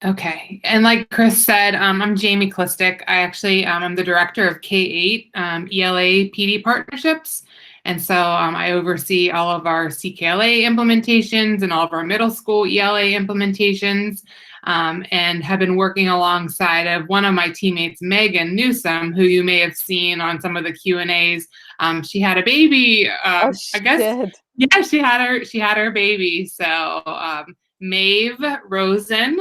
Okay. And like Chris said, I'm Jamie Klistic. I actually, I'm the director of K-8 ELA PD partnerships. And so I oversee all of our CKLA implementations and all of our middle school ELA implementations, and have been working alongside of one of my teammates, Megan Newsom, who you may have seen on some of the Q&As. She had a baby, Oh, I guess. did. Yeah, she had her baby. So Maeve Rosen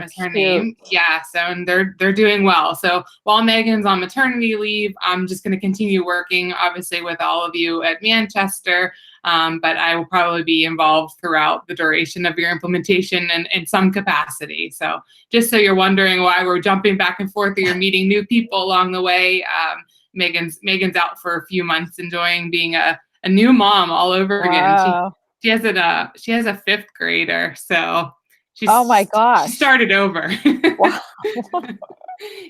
is her name. Cute. Yeah, so and they're doing well. So while Megan's on maternity leave, I'm just going to continue working, obviously, with all of you at Manchester. But I will probably be involved throughout the duration of your implementation in some capacity. So just so you're wondering why we're jumping back and forth, or you're meeting new people along the way. Megan's out for a few months, enjoying being a new mom all over again. Wow. She has a fifth grader, so Oh my she gosh. started over. Wow.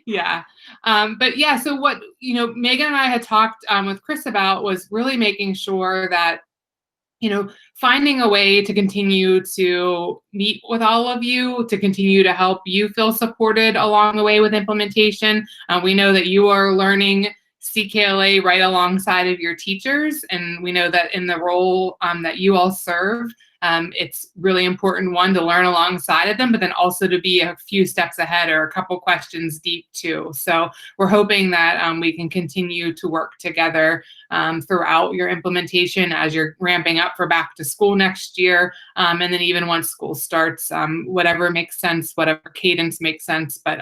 Yeah. But yeah, so what, Megan and I had talked with Chris about was really making sure that, finding a way to continue to meet with all of you, to continue to help you feel supported along the way with implementation. We know that you are learning CKLA right alongside of your teachers, and we know that in the role that you all serve, it's really important, one, to learn alongside of them, but then also to be a few steps ahead or a couple questions deep too. So we're hoping that we can continue to work together throughout your implementation as you're ramping up for back to school next year. And then even once school starts, whatever makes sense, whatever cadence makes sense. But,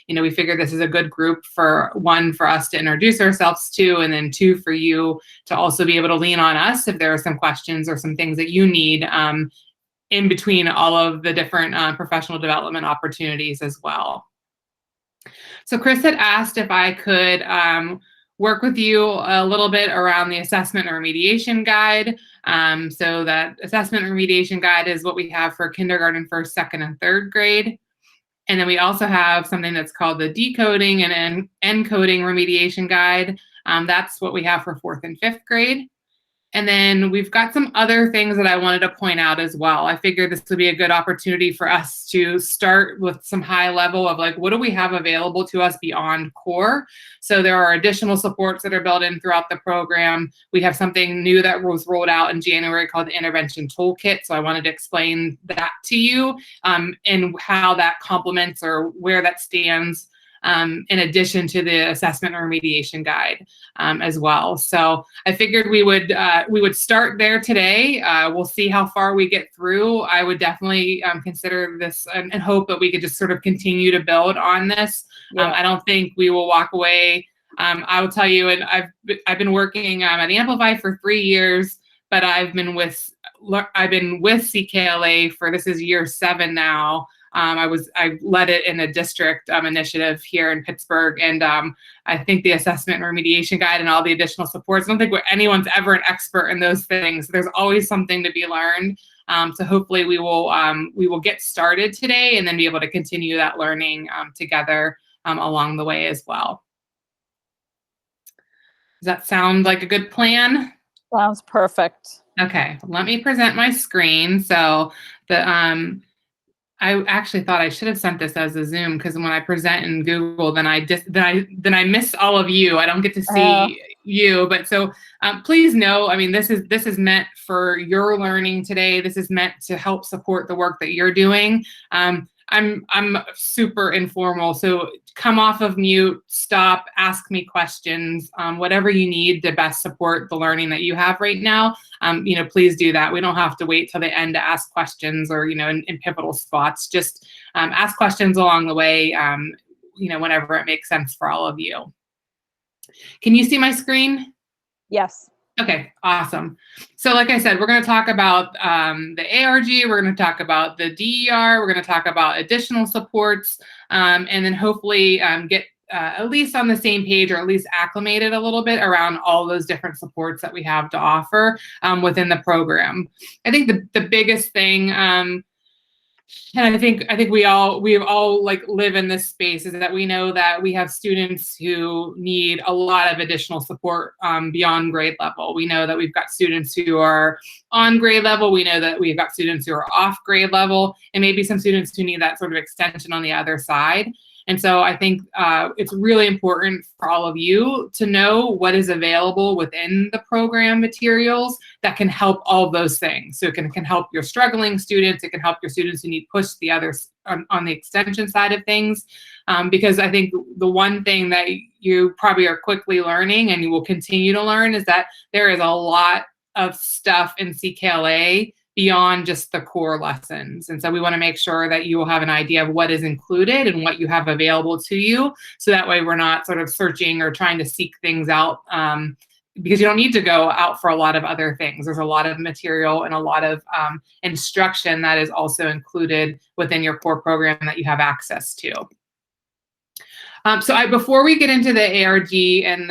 we figure this is a good group for, one, for us to introduce ourselves to, and then two, for you to also be able to lean on us if there are some questions or some things that you need in between all of the different professional development opportunities as well. So Chris had asked if I could work with you a little bit around the assessment and remediation guide. So that assessment and remediation guide is what we have for kindergarten, first, second, and third grade. And then we also have something that's called the decoding and encoding remediation guide. That's what we have for fourth and fifth grade. And then we've got some other things that I wanted to point out as well. I figured this would be a good opportunity for us to start with some high level of like, what do we have available to us beyond core? So there are additional supports that are built in throughout the program. We have something new that was rolled out in January called the Intervention Toolkit. So I wanted to explain that to you and how that complements or where that stands in addition to the assessment and remediation guide as well. So I figured we would start there today. We'll see how far we get through. I would definitely consider this and hope that we could just sort of continue to build on this. Yeah. I don't think we will walk away. I will tell you, and I've been working at Amplify for 3 years, but I've been with CKLA for, this is year 7 now. I led it in a district initiative here in Pittsburgh, and I think the assessment and remediation guide and all the additional supports, I don't think anyone's ever an expert in those things. There's always something to be learned. So hopefully we will get started today and then be able to continue that learning together along the way as well. Does that sound like a good plan? Sounds perfect. Okay, let me present my screen. So I actually thought I should have sent this as a Zoom, because when I present in Google, then I miss all of you. I don't get to see you. But so please know, I mean, this is meant for your learning today. This is meant to help support the work that you're doing. I'm super informal, so come off of mute, stop, ask me questions, whatever you need to best support the learning that you have right now. Please do that. We don't have to wait till the end to ask questions or, in pivotal spots. Just ask questions along the way, whenever it makes sense for all of you. Can you see my screen? Yes. Okay, awesome. So like I said, we're going to talk about the ARG, we're going to talk about the DER, we're going to talk about additional supports, and then hopefully get at least on the same page, or at least acclimated a little bit around all those different supports that we have to offer within the program. I think the biggest thing And I think we all like live in this space, is that we know that we have students who need a lot of additional support beyond grade level. We know that we've got students who are on grade level. We know that we've got students who are off grade level, and maybe some students who need that sort of extension on the other side. And so I think it's really important for all of you to know what is available within the program materials that can help all of those things. So it can help your struggling students, it can help your students who need push the others on the extension side of things. Because I think the one thing that you probably are quickly learning, and you will continue to learn, is that there is a lot of stuff in CKLA beyond just the core lessons. And so we want to make sure that you will have an idea of what is included and what you have available to you. So that way we're not sort of searching or trying to seek things out, because you don't need to go out for a lot of other things. There's a lot of material and a lot of instruction that is also included within your core program that you have access to. Before we get into the ARG and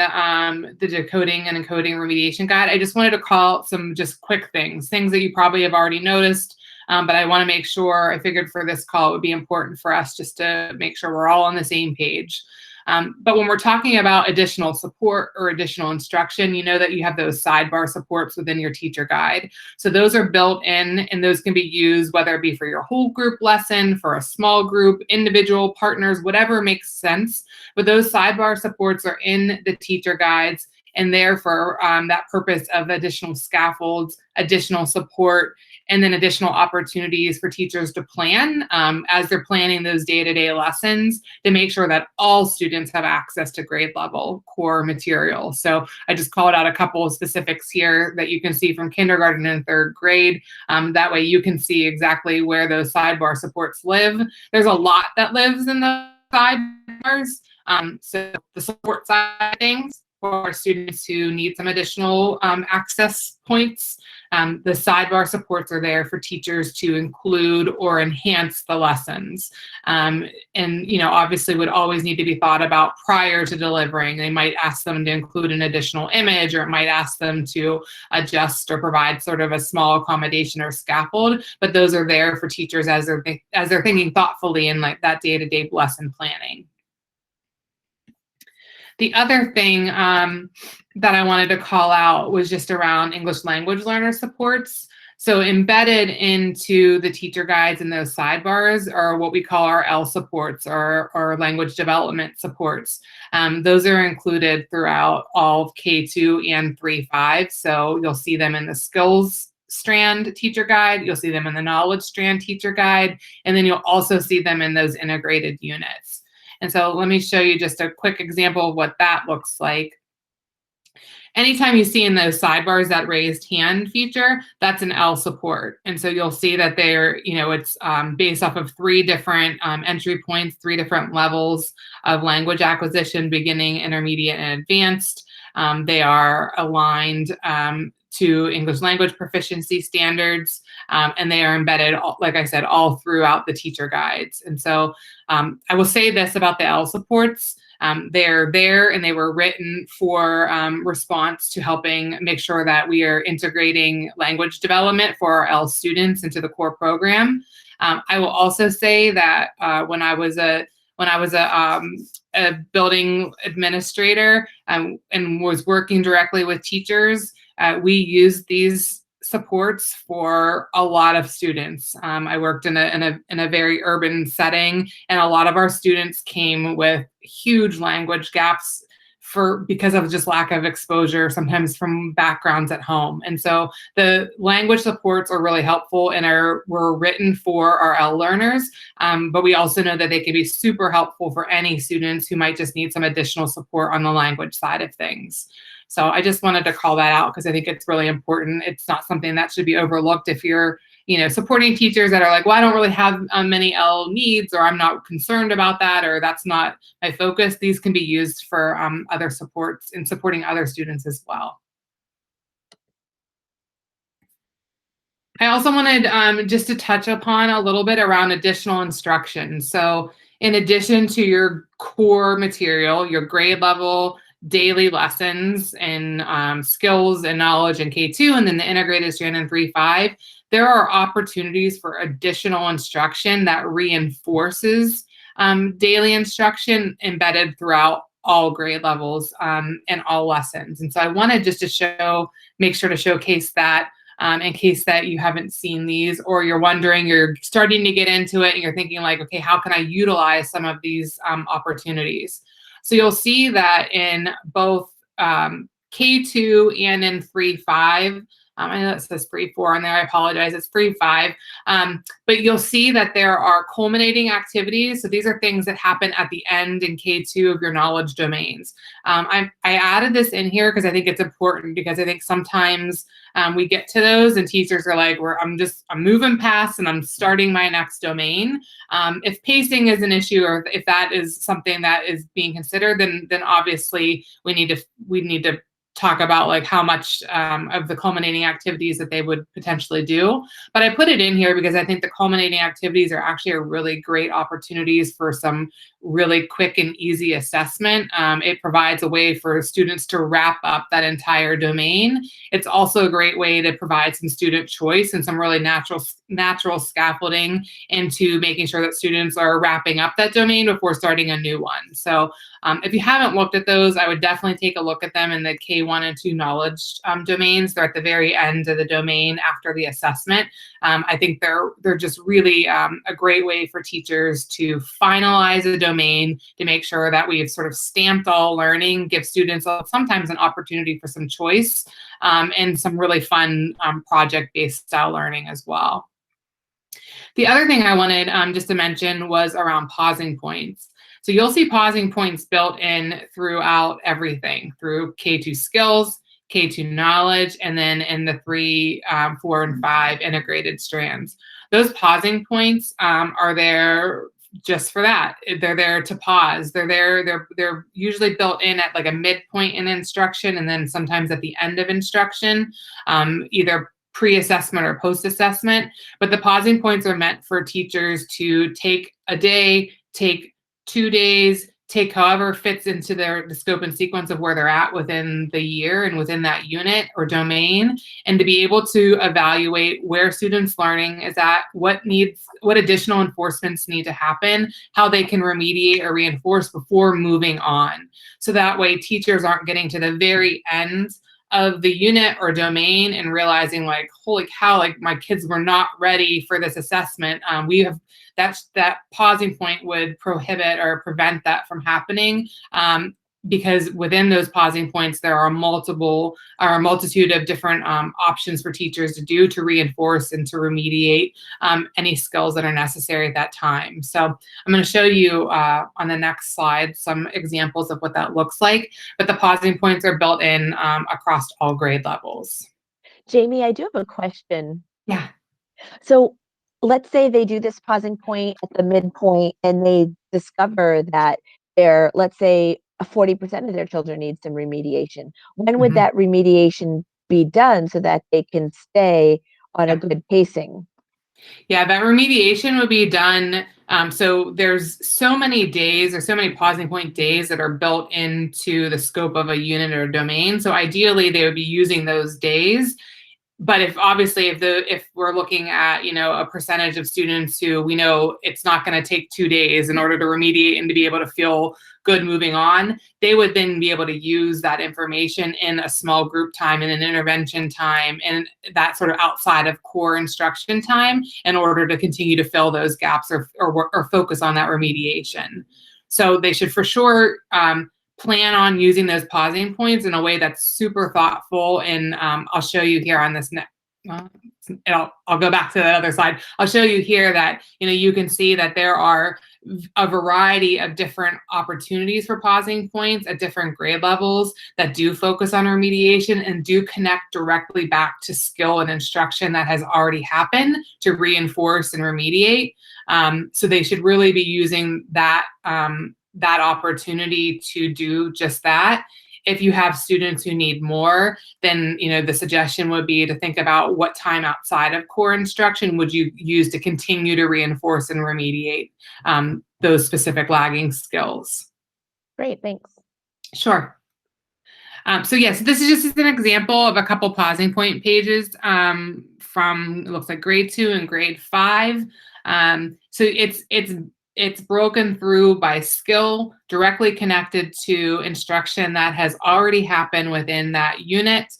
the decoding and encoding remediation guide, I just wanted to call out some just quick things that you probably have already noticed, but I want to make sure, I figured for this call it would be important for us just to make sure we're all on the same page. But when we're talking about additional support or additional instruction, you know that you have those sidebar supports within your teacher guide. So those are built in, and those can be used whether it be for your whole group lesson, for a small group, individual partners, whatever makes sense. But those sidebar supports are in the teacher guides, and there for that purpose of additional scaffolds, additional support, and then additional opportunities for teachers to plan as they're planning those day-to-day lessons, to make sure that all students have access to grade level core material. So I just called out a couple of specifics here that you can see from kindergarten and third grade. That way you can see exactly where those sidebar supports live. There's a lot that lives in the sidebars. So the support side of things for students who need some additional access points. The sidebar supports are there for teachers to include or enhance the lessons. And, you know, obviously would always need to be thought about prior to delivering. They might ask them to include an additional image, or it might ask them to adjust or provide sort of a small accommodation or scaffold, but those are there for teachers as they're thinking thoughtfully in like that day-to-day lesson planning. The other thing that I wanted to call out was just around English language learner supports. So embedded into the teacher guides and those sidebars are what we call our L supports, or language development supports. Those are included throughout all of K2 and 3-5. So you'll see them in the skills strand teacher guide, you'll see them in the knowledge strand teacher guide, and then you'll also see them in those integrated units. And so let me show you just a quick example of what that looks like. Anytime you see in those sidebars that raised hand feature, that's an L support. And so you'll see that they're, you know, it's based off of 3 different entry points, 3 different levels of language acquisition, beginning, intermediate, and advanced. They are aligned to English language proficiency standards, and they are embedded, like I said, all throughout the teacher guides. And so I will say this about the L supports. They're there, and they were written for response to helping make sure that we are integrating language development for our L students into the core program. I will also say that when I was a building administrator and was working directly with teachers, we used these supports for a lot of students. I worked in a very urban setting, and a lot of our students came with huge language gaps because of just lack of exposure, sometimes from backgrounds at home. And so the language supports are really helpful and were written for our L learners, but we also know that they can be super helpful for any students who might just need some additional support on the language side of things. So I just wanted to call that out because I think it's really important. It's not something that should be overlooked if you're, you know, supporting teachers that are like, well, I don't really have many L needs, or I'm not concerned about that, or that's not my focus. These can be used for other supports and supporting other students as well. I also wanted just to touch upon a little bit around additional instruction. So in addition to your core material, your grade level daily lessons and skills and knowledge in K2, and then the integrated strand in 3-5, there are opportunities for additional instruction that reinforces daily instruction embedded throughout all grade levels and all lessons. And so I wanted just to make sure to showcase that in case that you haven't seen these, or you're wondering, you're starting to get into it and you're thinking like, okay, how can I utilize some of these opportunities? So you'll see that in both K2 and in 3-5, I know it says 3-4 on there, I apologize, it's 3-5. But you'll see that there are culminating activities. So these are things that happen at the end in K2 of your knowledge domains. I added this in here because I think it's important, because I think sometimes we get to those and teachers are like, I'm moving past and I'm starting my next domain. If pacing is an issue, or if that is something that is being considered, then obviously we need to talk about like how much of the culminating activities that they would potentially do. But I put it in here because I think the culminating activities are actually a really great opportunities for some really quick and easy assessment. It provides a way for students to wrap up that entire domain. It's also a great way to provide some student choice and some really natural scaffolding into making sure that students are wrapping up that domain before starting a new one. So if you haven't looked at those, I would definitely take a look at them in the K1 and 2 knowledge domains. They're at the very end of the domain after the assessment. I think they're just really a great way for teachers to finalize a domain, to make sure that we've sort of stamped all learning, give students sometimes an opportunity for some choice, and some really fun project-based style learning as well. The other thing I wanted just to mention was around pausing points. So you'll see pausing points built in throughout everything, through K2 skills, K2 knowledge, and then in the 3, 4, and 5 integrated strands. Those pausing points are there just for that. They're there to pause. They're usually built in at like a midpoint in instruction, and then sometimes at the end of instruction, either pre-assessment or post-assessment. But the pausing points are meant for teachers to take a day, take 2 days, take however fits into the scope and sequence of where they're at within the year and within that unit or domain, and to be able to evaluate where students' learning is at, what additional enforcements need to happen, how they can remediate or reinforce before moving on. So that way teachers aren't getting to the very end of the unit or domain and realizing like, holy cow, like my kids were not ready for this assessment. That pausing point would prohibit or prevent that from happening, because within those pausing points, there are a multitude of different options for teachers to do to reinforce and to remediate any skills that are necessary at that time. So I'm going to show you on the next slide some examples of what that looks like, but the pausing points are built in across all grade levels. Jamie, I do have a question. Yeah. So let's say they do this pausing point at the midpoint and they discover that let's say 40% of their children need some remediation. When would that remediation be done so that they can stay on a good pacing? Yeah, that remediation would be done. So there's so many days or so many pausing point days that are built into the scope of a unit or domain. So ideally, they would be using those days. But if we're looking at, a percentage of students who we know it's not going to take 2 days in order to remediate and to be able to feel good moving on, they would then be able to use that information in a small group time and an intervention time and that sort of outside of core instruction time in order to continue to fill those gaps or focus on that remediation. So they should for sure plan on using those pausing points in a way that's super thoughtful. And I'll show you here on this next. I'll go back to the other side. I'll show you here that you can see that there are a variety of different opportunities for pausing points at different grade levels that do focus on remediation and do connect directly back to skill and instruction that has already happened to reinforce and remediate. So they should really be using that opportunity to do just that. If you have students who need more, then the suggestion would be to think about what time outside of core instruction would you use to continue to reinforce and remediate those specific lagging skills. Great, thanks. Sure. So yes, this is just an example of a couple pausing point pages from, it looks like grade 2 and grade 5. So it's broken through by skill, directly connected to instruction that has already happened within that unit.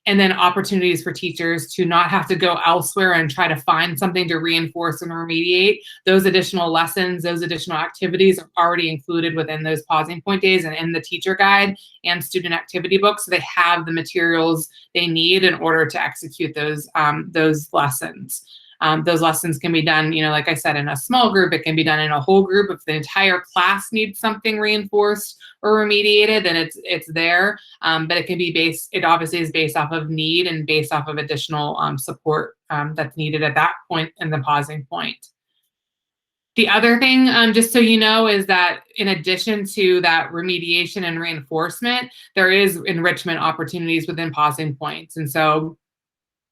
And then opportunities for teachers to not have to go elsewhere and try to find something to reinforce and remediate. Those additional lessons, those additional activities are already included within those pausing point days and in the teacher guide and student activity book. So they have the materials they need in order to execute those lessons. Those lessons can be done, like I said, in a small group. It can be done in a whole group. If the entire class needs something reinforced or remediated, then it's there. But it can be it obviously is based off of need and based off of additional support that's needed at that point in the pausing point. The other thing, just so you know, is that in addition to that remediation and reinforcement, there is enrichment opportunities within pausing points. And so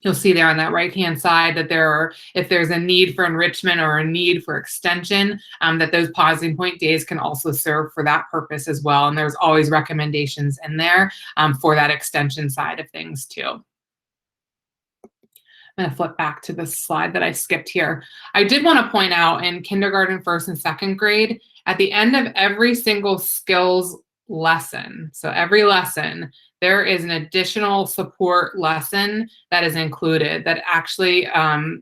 you'll see there on that right-hand side that if there's a need for enrichment or a need for extension, that those pausing point days can also serve for that purpose as well. And there's always recommendations in there for that extension side of things too. I'm going to flip back to this slide that I skipped here. I did want to point out in kindergarten, first and second grade, at the end of every single skills lesson, so every lesson, there is an additional support lesson that is included that actually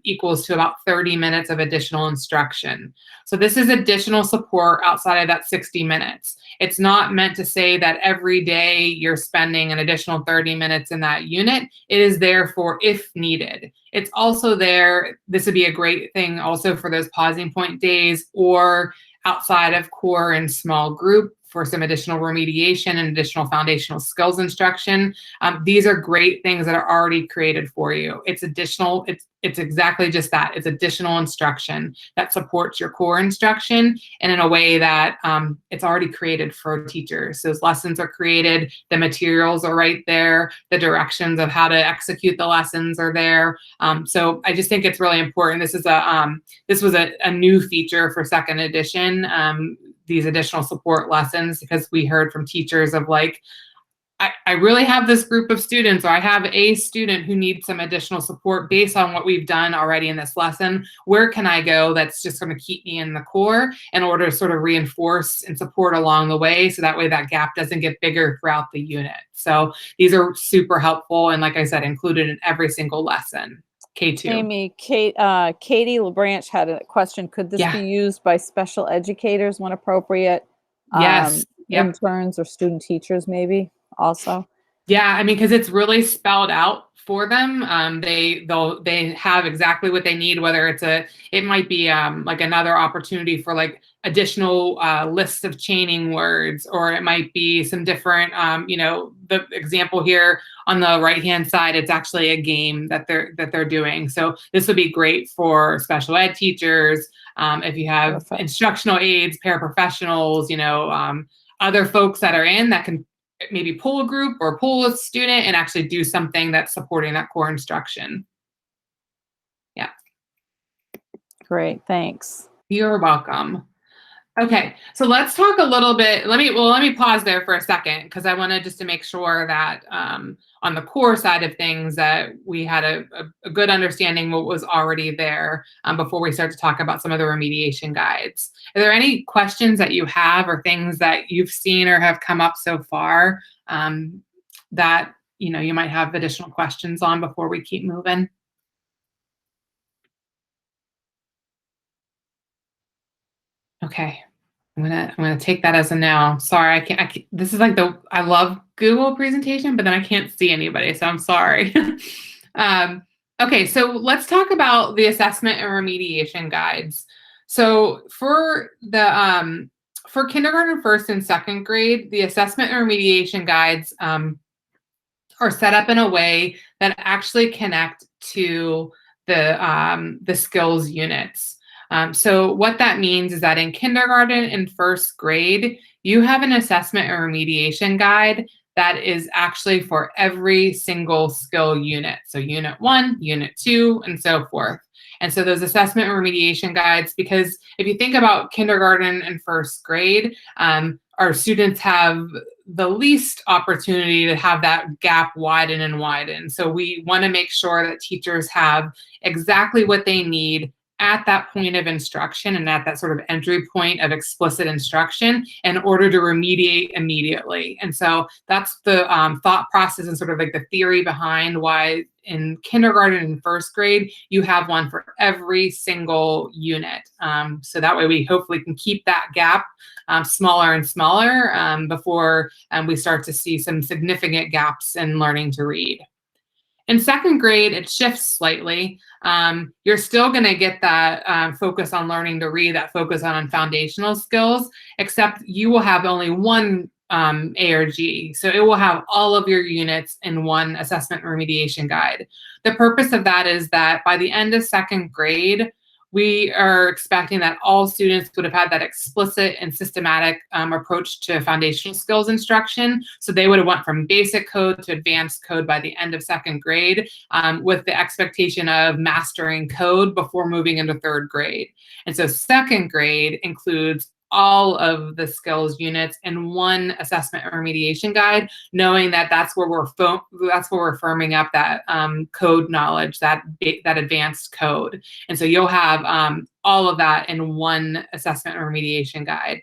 equals to about 30 minutes of additional instruction. So this is additional support outside of that 60 minutes. It's not meant to say that every day you're spending an additional 30 minutes in that unit. It is there for if needed. It's also there, this would be a great thing also for those pausing point days or outside of core and small group for some additional remediation and additional foundational skills instruction. These are great things that are already created for you. It's additional, it's exactly just that. It's additional instruction that supports your core instruction and in a way that it's already created for teachers. Those lessons are created, the materials are right there, the directions of how to execute the lessons are there. So I just think it's really important. This was a new feature for second edition. These additional support lessons, because we heard from teachers of like, I really have this group of students, or I have a student who needs some additional support based on what we've done already in this lesson. Where can I go that's just going to keep me in the core in order to sort of reinforce and support along the way, so that way that gap doesn't get bigger throughout the unit. So these are super helpful, and like I said, included in every single lesson. K2. Amy, Katie LeBranch had a question. Could this be used by special educators when appropriate? Yes. Interns or student teachers maybe also? Yeah, I mean, because it's really spelled out for them. They have exactly what they need, whether it might be like another opportunity for like additional lists of chaining words, or it might be some different, the example here on the right-hand side, it's actually a game that they're doing. So this would be great for special ed teachers. If you have instructional aides, paraprofessionals, other folks that are in that can maybe pull a group or pull a student and actually do something that's supporting that core instruction. Yeah. Great, thanks. You're welcome. Okay, so let's talk a little bit. Let me pause there for a second, because I wanted just to make sure that on the core side of things that we had a good understanding what was already there before we start to talk about some of the remediation guides. Are there any questions that you have or things that you've seen or have come up so far that you might have additional questions on before we keep moving? Okay, I'm gonna take that as a no. Sorry, I can't. This is like I love Google presentation, but then I can't see anybody, so I'm sorry. Okay, so let's talk about the assessment and remediation guides. So for the for kindergarten, first and second grade, the assessment and remediation guides are set up in a way that actually connect to the skills units. So what that means is that in kindergarten and first grade, you have an assessment and remediation guide that is actually for every single skill unit. So unit 1, unit 2, and so forth. And so those assessment and remediation guides, because if you think about kindergarten and first grade, our students have the least opportunity to have that gap widen and widen. So we want to make sure that teachers have exactly what they need at that point of instruction and at that sort of entry point of explicit instruction in order to remediate immediately. And so that's the thought process and sort of like the theory behind why in kindergarten and first grade, you have one for every single unit. So that way we hopefully can keep that gap smaller and smaller before we start to see some significant gaps in learning to read. In second grade, it shifts slightly. You're still going to get that focus on learning to read, that focus on foundational skills, except you will have only one ARG. So it will have all of your units in one assessment and remediation guide. The purpose of that is that by the end of second grade, we are expecting that all students would have had that explicit and systematic approach to foundational skills instruction. So they would have went from basic code to advanced code by the end of second grade with the expectation of mastering code before moving into third grade. And so second grade includes all of the skills units in one assessment and remediation guide, knowing that that's where we're firming up that code knowledge, that advanced code. And so you'll have all of that in one assessment and remediation guide.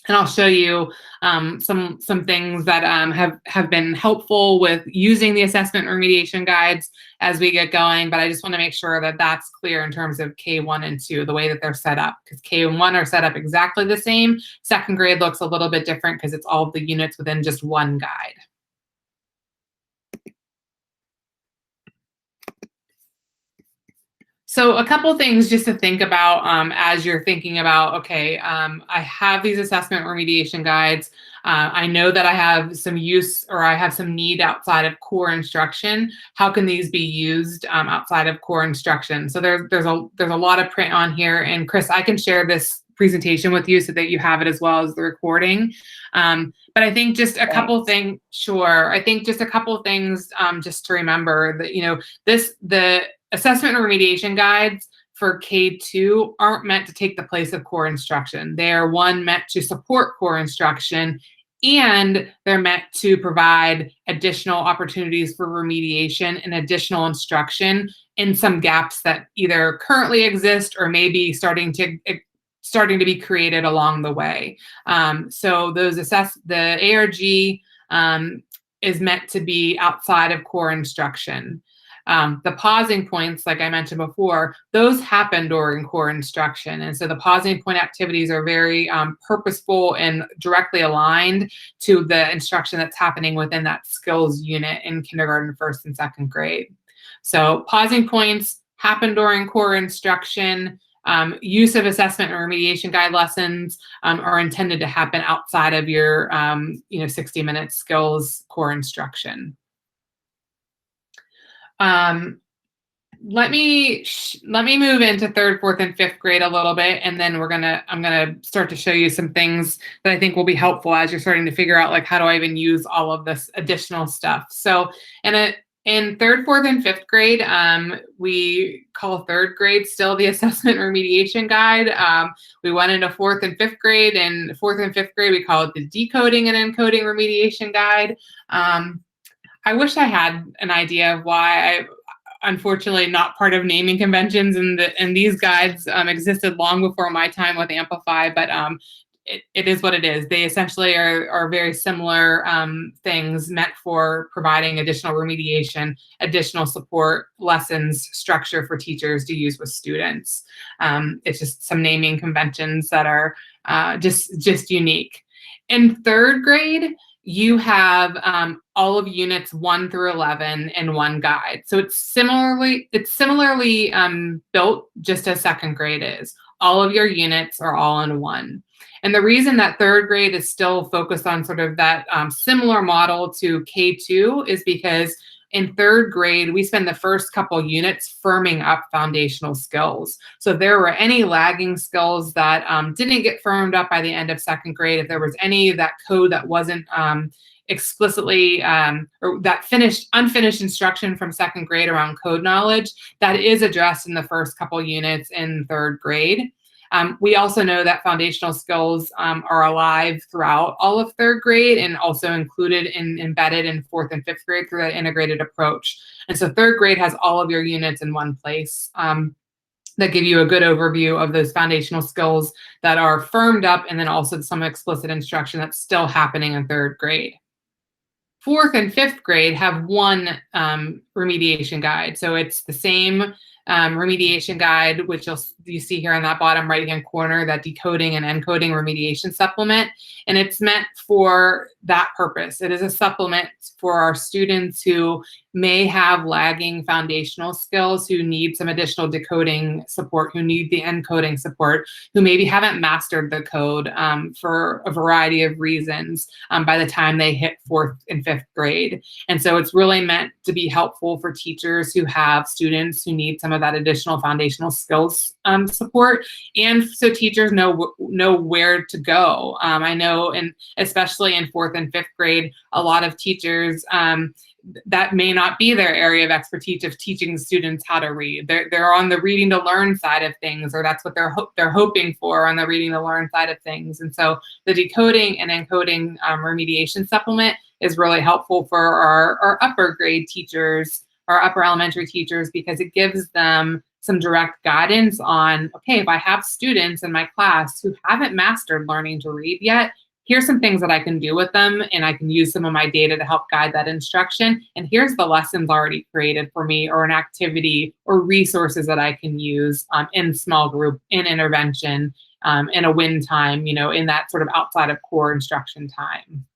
And I'll show you some things that have been helpful with using the assessment and remediation guides as we get going. But I just want to make sure that that's clear in terms of K1 and 2, the way that they're set up. Because K1 are set up exactly the same. Second grade looks a little bit different because it's all the units within just one guide. So a couple things just to think about as you're thinking about, okay, I have these assessment remediation guides. I know that I have some use or I have some need outside of core instruction. How can these be used outside of core instruction? So there's a lot of print on here. And Chris, I can share this presentation with you so that you have it as well as the recording. But I think just a couple things, sure. I think just a couple things just to remember that, you know, the assessment and remediation guides for K2 aren't meant to take the place of core instruction. They are meant to support core instruction, and they're meant to provide additional opportunities for remediation and additional instruction in some gaps that either currently exist or may be starting to be created along the way. So the ARG is meant to be outside of core instruction. The pausing points, like I mentioned before, those happen during core instruction. And so the pausing point activities are very purposeful and directly aligned to the instruction that's happening within that skills unit in kindergarten, first and second grade. So pausing points happen during core instruction. Use of assessment and remediation guide lessons are intended to happen outside of your 60-minute skills core instruction. Let me move into third, fourth, and fifth grade a little bit, and then I'm gonna start to show you some things that I think will be helpful as you're starting to figure out, like, how do I even use all of this additional stuff. So in third, fourth, and fifth grade, we call third grade still the assessment remediation guide. We went into fourth and fifth grade, and fourth and fifth grade we call it the decoding and encoding remediation guide. I wish I had an idea of why unfortunately not part of naming conventions, and these guides existed long before my time with Amplify, but it is what it is. They essentially are very similar things meant for providing additional remediation, additional support, lessons, structure for teachers to use with students. It's just some naming conventions that are just unique. In third grade, you have all of units 1 through 11 in one guide. So it's similarly built just as second grade is. All of your units are all in one. And the reason that third grade is still focused on sort of that similar model to K2 is because in third grade, we spend the first couple units firming up foundational skills. So if there were any lagging skills that didn't get firmed up by the end of second grade, if there was any of that code that wasn't explicitly, or that unfinished instruction from second grade around code knowledge, that is addressed in the first couple units in third grade. We also know that foundational skills are alive throughout all of third grade and also included and embedded in fourth and fifth grade through that integrated approach. And so third grade has all of your units in one place that give you a good overview of those foundational skills that are firmed up, and then also some explicit instruction that's still happening in third grade. Fourth and fifth grade have one remediation guide. So it's the same remediation guide, which you see here in that bottom right-hand corner, that decoding and encoding remediation supplement. And it's meant for that purpose. It is a supplement for our students who may have lagging foundational skills, who need some additional decoding support, who need the encoding support, who maybe haven't mastered the code for a variety of reasons by the time they hit fourth and fifth grade. And so it's really meant to be helpful for teachers who have students who need some of that additional foundational skills support, and so teachers know where to go. I know, and especially in fourth and fifth grade, a lot of teachers that may not be their area of expertise of teaching students how to read. They're on the reading to learn side of things, or that's what they're hoping for on the reading to learn side of things. And so the decoding and encoding remediation supplement is really helpful for our upper grade teachers, our upper elementary teachers, because it gives them some direct guidance on, okay, if I have students in my class who haven't mastered learning to read yet, here's some things that I can do with them, and I can use some of my data to help guide that instruction. And here's the lessons already created for me, or an activity or resources that I can use in small group, in intervention, in a win time, in that sort of outside of core instruction time.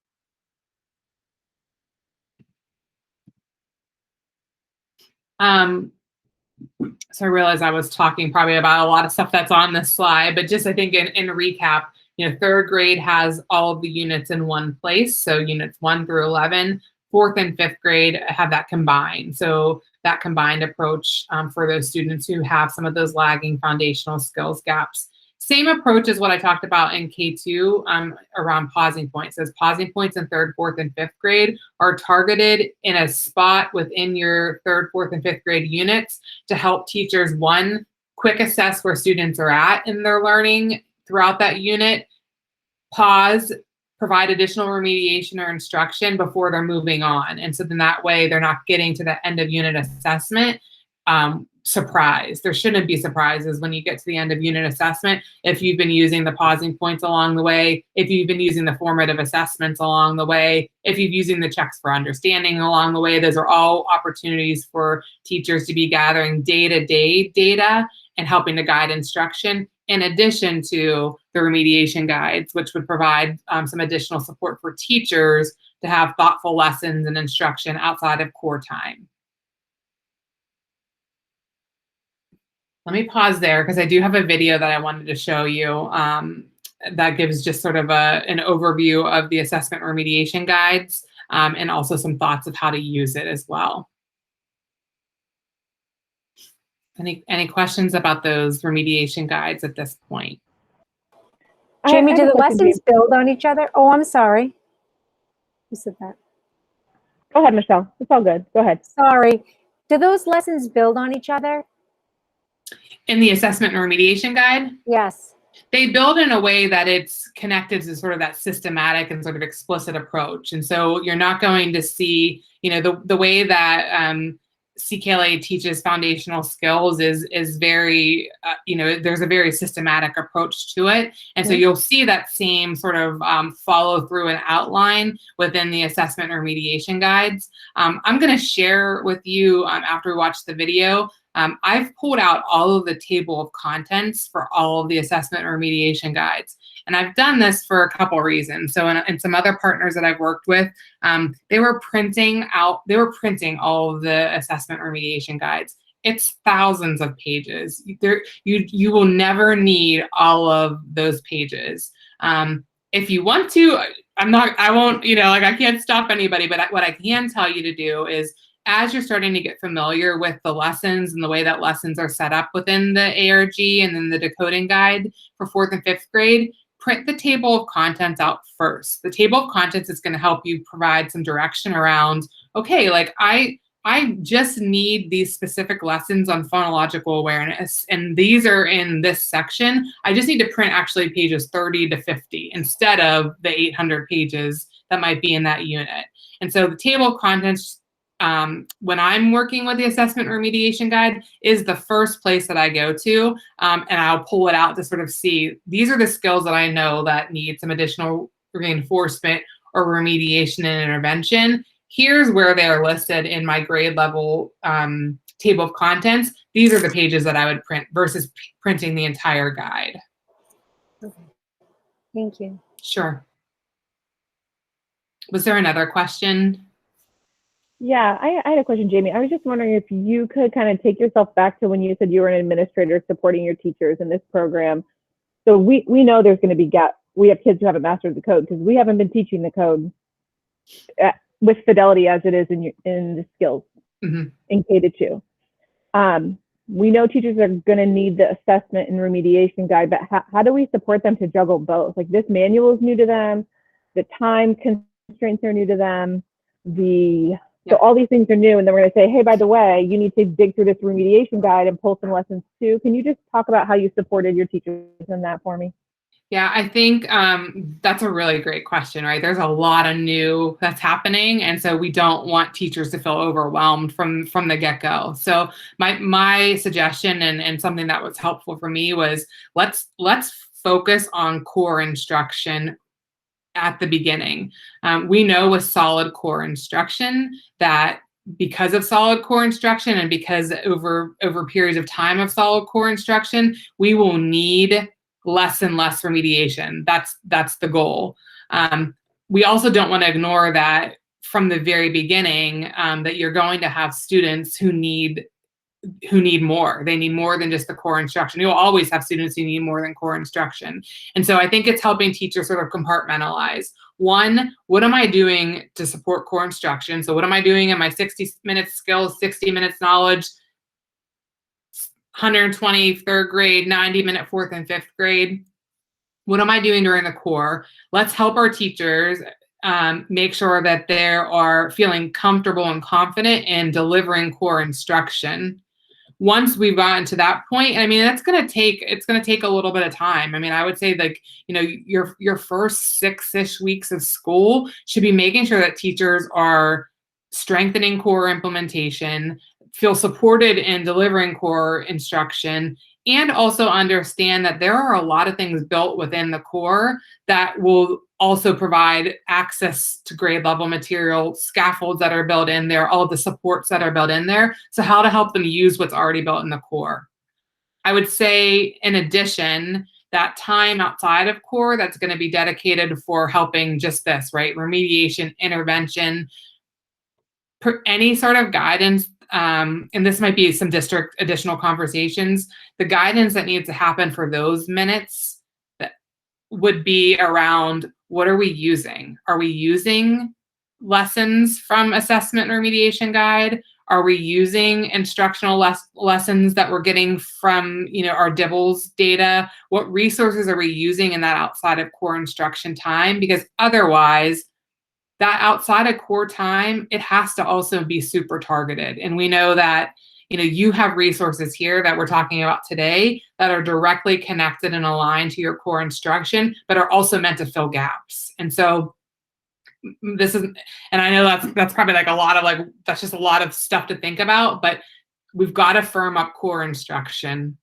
So I realized I was talking probably about a lot of stuff that's on this slide, but just I think in recap, third grade has all of the units in one place. So units 1 through 11, fourth and fifth grade have that combined. So that combined approach for those students who have some of those lagging foundational skills gaps. Same approach as what I talked about in K2 around pausing points. Those pausing points in third, fourth, and fifth grade are targeted in a spot within your third, fourth, and fifth grade units to help teachers, one, quick assess where students are at in their learning throughout that unit, pause, provide additional remediation or instruction before they're moving on. And so then that way they're not getting to the end of unit assessment surprised. There shouldn't be surprises when you get to the end of unit assessment. If you've been using the pausing points along the way, if you've been using the formative assessments along the way, if you've using the checks for understanding along the way, those are all opportunities for teachers to be gathering day-to-day data and helping to guide instruction, in addition to the remediation guides, which would provide some additional support for teachers to have thoughtful lessons and instruction outside of core time. Let me pause there because I do have a video that I wanted to show you that gives just sort of an overview of the assessment remediation guides and also some thoughts of how to use it as well. Any questions about those remediation guides at this point? Jamie, do the lessons build on each other? Oh, I'm sorry. Who said that? Go ahead, Michelle. It's all good. Go ahead. Sorry. Do those lessons build on each other? In the assessment and remediation guide? Yes. They build in a way that it's connected to sort of that systematic and sort of explicit approach. And so you're not going to see, the way that CKLA teaches foundational skills is very, there's a very systematic approach to it. And so you'll see that same sort of follow through and outline within the assessment and remediation guides. I'm going to share with you after we watch the video. I've pulled out all of the table of contents for all of the assessment and remediation guides. And I've done this for a couple reasons. So in some other partners that I've worked with, they were printing all of the assessment remediation guides. It's thousands of pages. You will never need all of those pages. If you want to, I won't, I can't stop anybody, but what I can tell you to do is, as you're starting to get familiar with the lessons and the way that lessons are set up within the ARG and then the decoding guide for fourth and fifth grade, print the table of contents out first. The table of contents is going to help you provide some direction around, okay, like I just need these specific lessons on phonological awareness, and these are in this section. I just need to print actually pages 30 to 50 instead of the 800 pages that might be in that unit. And so the table of contents, when I'm working with the assessment remediation guide, is the first place that I go to, and I'll pull it out to sort of see, these are the skills that I know that need some additional reinforcement or remediation and intervention. Here's where they are listed in my grade level table of contents. These are the pages that I would print versus printing the entire guide. Okay. Thank you. Sure. Was there another question? Yeah, I had a question, Jamie. I was just wondering if you could kind of take yourself back to when you said you were an administrator supporting your teachers in this program. So we know there's going to be gap. We have kids who haven't mastered the code because we haven't been teaching the code with fidelity as it is in the skills in K-2. We know teachers are going to need the assessment and remediation guide, but how do we support them to juggle both? Like, this manual is new to them, the time constraints are new to them, so all these things are new, and then we're going to say, hey, by the way, you need to dig through this remediation guide and pull some lessons too. Can you just talk about how you supported your teachers in that for me? Yeah, I think that's a really great question, right? There's a lot of new that's happening, and so we don't want teachers to feel overwhelmed from the get-go. So my suggestion and something that was helpful for me was let's focus on core instruction at the beginning. We know with solid core instruction that because of solid core instruction and because over periods of time of solid core instruction, we will need less and less remediation. That's the goal. We also don't want to ignore that from the very beginning, that you're going to have students who need more. They need more than just the core instruction. You'll always have students who need more than core instruction. And so I think it's helping teachers sort of compartmentalize. One, what am I doing to support core instruction? So what am I doing in my 60 minutes skills, 60 minutes knowledge, 120 third grade, 90-minute fourth and fifth grade? What am I doing during the core? Let's help our teachers make sure that they are feeling comfortable and confident in delivering core instruction. Once we've gotten to that point, I mean, it's going to take a little bit of time. I mean, I would say, like, you know, your first 6-ish weeks of school should be making sure that teachers are strengthening core implementation, feel supported in delivering core instruction, and also understand that there are a lot of things built within the core that will also provide access to grade level material, scaffolds that are built in there, all the supports that are built in there. So how to help them use what's already built in the core. I would say, in addition, that time outside of core that's going to be dedicated for helping just this, right? Remediation, intervention, any sort of guidance. And this might be some district additional conversations. The guidance that needs to happen for those minutes that would be around, what are we using? Are we using lessons from assessment and remediation guide? Are we using instructional lessons that we're getting from, you know, our DIBELS data? What resources are we using in that outside of core instruction time? Because otherwise, that outside of core time, it has to also be super targeted. And we know that, you know, you have resources here that we're talking about today that are directly connected and aligned to your core instruction, but are also meant to fill gaps. And so this is, and I know that's probably like a lot of, like, that's just a lot of stuff to think about, but we've got to firm up core instruction.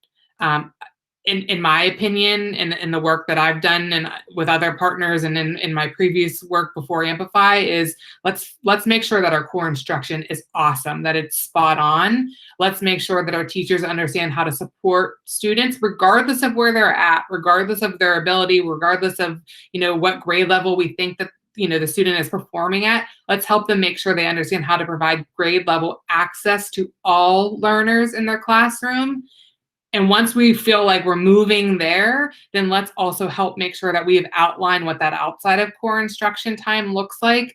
In my opinion, in the work that I've done and with other partners and in my previous work before Amplify, is let's make sure that our core instruction is awesome, that it's spot on. Let's make sure that our teachers understand how to support students regardless of where they're at, regardless of their ability, regardless of, you know, what grade level we think that, you know, the student is performing at. Let's help them make sure they understand how to provide grade level access to all learners in their classroom. And once we feel like we're moving there, then let's also help make sure that we have outlined what that outside of core instruction time looks like,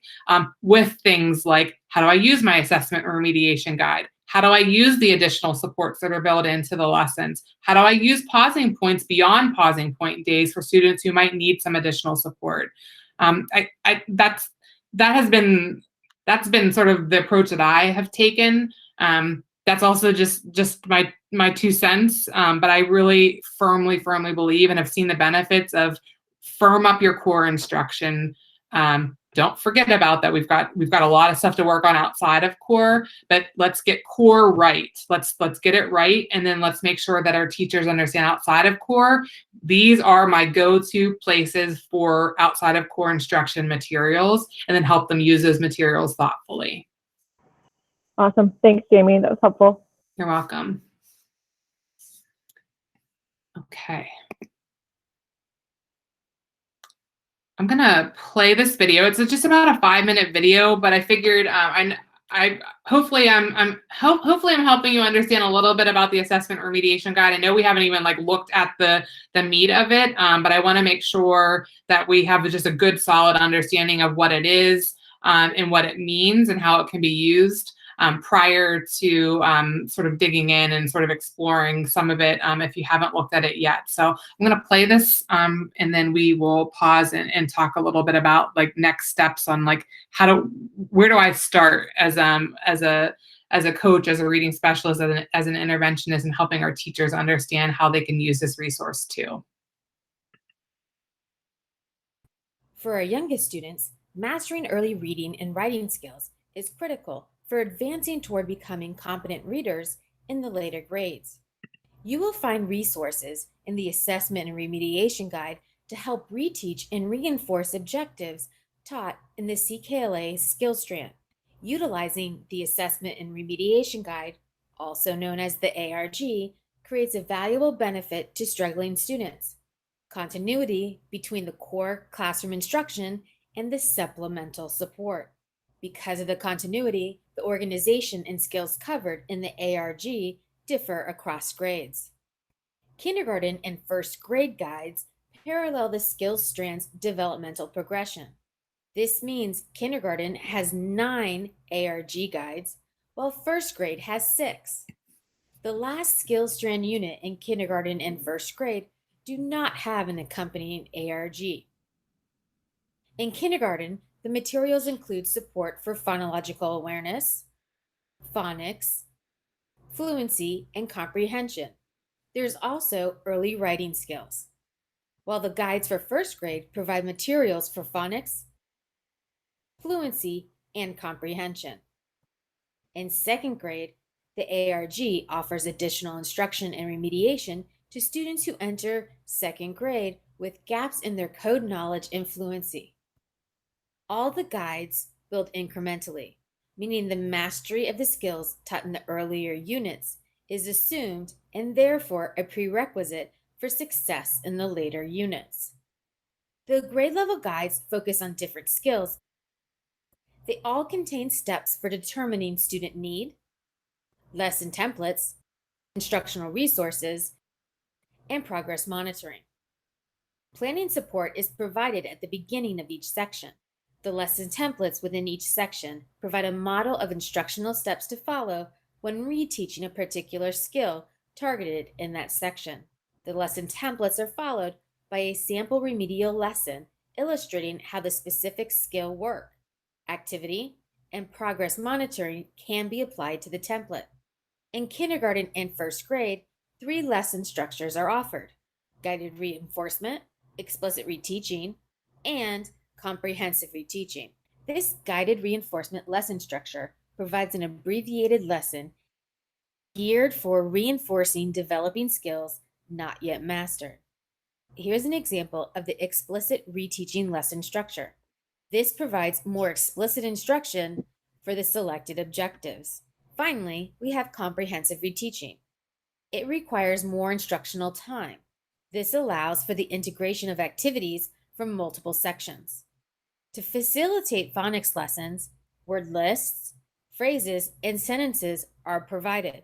with things like, how do I use my assessment or remediation guide? How do I use the additional supports that are built into the lessons? How do I use pausing points beyond pausing point days for students who might need some additional support? That's been sort of the approach that I have taken. That's also just my 2 cents. But I really firmly believe and have seen the benefits of firm up your core instruction. Don't forget about that. We've got a lot of stuff to work on outside of core, but let's get core right. Let's get it right, and then let's make sure that our teachers understand outside of core. These are my go-to places for outside of core instruction materials, and then help them use those materials thoughtfully. Awesome. Thanks, Jamie. That was helpful. You're welcome. Okay. I'm gonna play this video. It's just about a 5-minute video, but I figured hopefully I'm helping you understand a little bit about the assessment remediation guide. I know we haven't even looked at the meat of it, but I want to make sure that we have just a good solid understanding of what it is and what it means and how it can be used prior to sort of digging in and sort of exploring some of it if you haven't looked at it yet. So I'm going to play this and then we will pause and talk a little bit about next steps on where do I start as a coach, as a reading specialist, as an interventionist, and helping our teachers understand how they can use this resource too. For our youngest students, mastering early reading and writing skills is critical for advancing toward becoming competent readers in the later grades. You will find resources in the Assessment and Remediation Guide to help reteach and reinforce objectives taught in the CKLA skill strand. Utilizing the Assessment and Remediation Guide, also known as the ARG, creates a valuable benefit to struggling students: continuity between the core classroom instruction and the supplemental support. Because of the continuity, the organization and skills covered in the ARG differ across grades. Kindergarten and first grade guides parallel the skills strand's developmental progression. This means kindergarten has 9 ARG guides, while first grade has 6. The last skills strand unit in kindergarten and first grade do not have an accompanying ARG. In kindergarten, the materials include support for phonological awareness, phonics, fluency, and comprehension. There's also early writing skills, while the guides for first grade provide materials for phonics, fluency, and comprehension. In second grade, the ARG offers additional instruction and remediation to students who enter second grade with gaps in their code knowledge and fluency. All the guides build incrementally, meaning the mastery of the skills taught in the earlier units is assumed and therefore a prerequisite for success in the later units. The grade level guides focus on different skills. They all contain steps for determining student need, lesson templates, instructional resources, and progress monitoring. Planning support is provided at the beginning of each section. The lesson templates within each section provide a model of instructional steps to follow when reteaching a particular skill targeted in that section. The lesson templates are followed by a sample remedial lesson illustrating how the specific skill work, activity, and progress monitoring can be applied to the template. In kindergarten and first grade, 3 lesson structures are offered: guided reinforcement, explicit reteaching, and comprehensive reteaching. This guided reinforcement lesson structure provides an abbreviated lesson geared for reinforcing developing skills not yet mastered. Here's an example of the explicit reteaching lesson structure. This provides more explicit instruction for the selected objectives. Finally, we have comprehensive reteaching. It requires more instructional time. This allows for the integration of activities from multiple sections. To facilitate phonics lessons, word lists, phrases, and sentences are provided.